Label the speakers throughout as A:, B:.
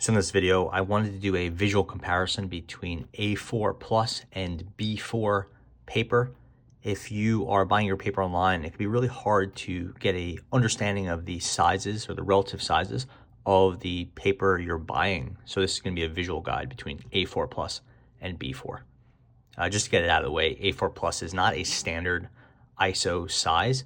A: So in this video, I wanted to do a visual comparison between A4 Plus and B4 paper. If you are buying your paper online, it can be really hard to get a understanding of the sizes or the relative sizes of the paper you're buying. So this is going to be a visual guide between A4 Plus and B4. Just to get it out of the way, A4 Plus is not a standard ISO size.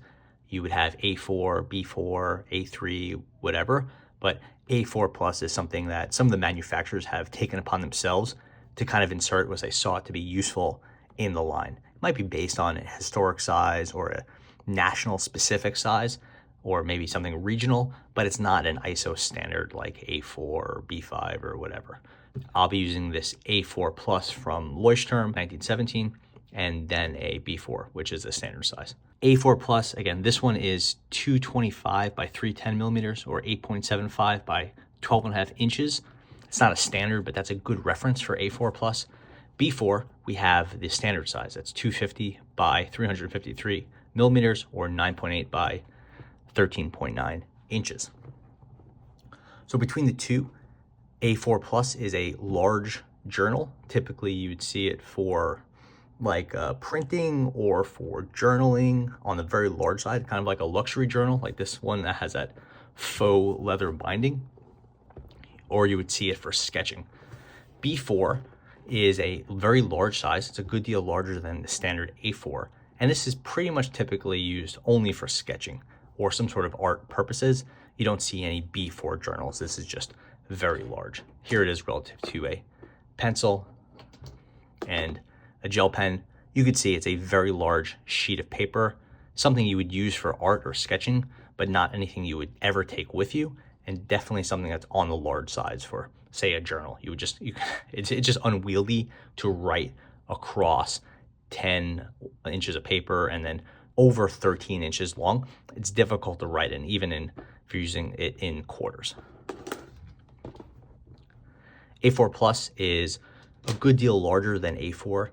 A: You would have A4, B4, A3, whatever, but A4 Plus is something that some of the manufacturers have taken upon themselves to kind of insert as they saw it to be useful in the line. It might be based on a historic size or a national specific size, or maybe something regional, but it's not an ISO standard like A4 or B5 or whatever. I'll be using this A4 Plus from Leuchtturm 1917, and then a B4, which is the standard size. A4 Plus, again, this one is 225 by 310 millimeters or 8.75 by 12.5 inches. It's not a standard, but that's a good reference for A4 Plus. B4, we have the standard size. That's 250 by 353 millimeters or 9.8 by 13.9 inches. So between the two, A4 Plus is a large journal. Typically, you'd see it for like printing or for journaling on the very large side, kind of like a luxury journal, like this one that has that faux leather binding, or you would see it for sketching. B4 is a very large size. It's a good deal larger than the standard A4. And this is pretty much typically used only for sketching or some sort of art purposes. You don't see any B4 journals. This is just very large. Here it is relative to a pencil and a gel pen. You could see it's a very large sheet of paper, something you would use for art or sketching, but not anything you would ever take with you, and definitely something that's on the large size for, say, a journal. It's just unwieldy to write across 10 inches of paper and then over 13 inches long. It's difficult to write in, even if you're using it in quarters. A4 Plus is a good deal larger than A4,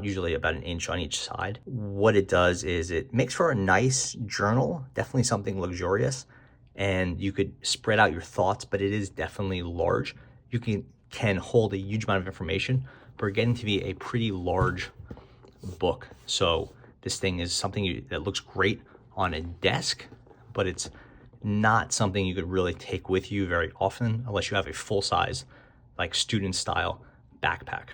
A: usually about an inch on each side. What it does is it makes for a nice journal, definitely something luxurious, and you could spread out your thoughts, but it is definitely large. You can hold a huge amount of information, but we're getting to be a pretty large book. So this thing is something that looks great on a desk, but it's not something you could really take with you very often unless you have a full-size, like student style backpack.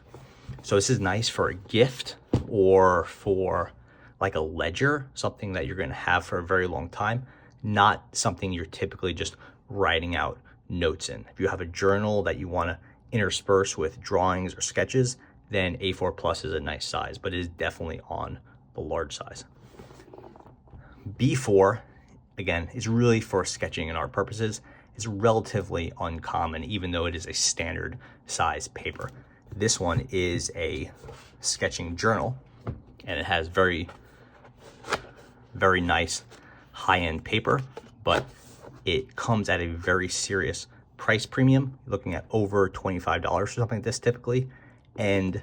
A: So this is nice for a gift or for like a ledger, something that you're going to have for a very long time, not something you're typically just writing out notes in. If you have a journal that you want to intersperse with drawings or sketches, then A4 Plus is a nice size, but it is definitely on the large size. B4, again, is really for sketching and art purposes. It's relatively uncommon, even though it is a standard size paper. This one is a sketching journal, and it has very, very nice high-end paper, but it comes at a very serious price premium. You're looking at over $25 for something like this typically, and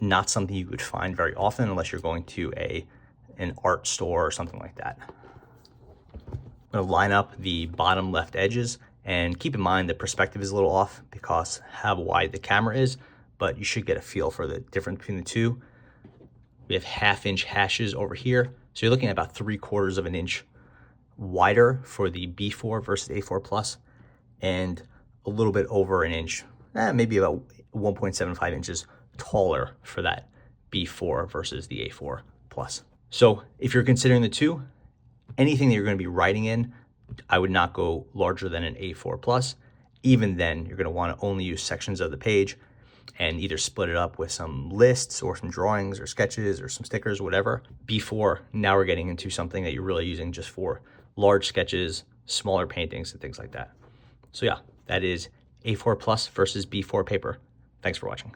A: not something you would find very often unless you're going to an art store or something like that. I'm going to line up the bottom left edges, and keep in mind the perspective is a little off because how wide the camera is, but you should get a feel for the difference between the two. We have 1/2 inch hashes over here, so you're looking at about 3/4 of an inch wider for the B4 versus A4 Plus, and a little bit over an inch, maybe about 1.75 inches taller for that B4 versus the A4 Plus. So if you're considering the two, anything that you're going to be writing in, I would not go larger than an A4 Plus. Even then, you're going to want to only use sections of the page and either split it up with some lists or some drawings or sketches or some stickers, whatever. B4, now we're getting into something that you're really using just for large sketches, smaller paintings, and things like that. So yeah, that is A4 Plus versus B4 paper. Thanks for watching.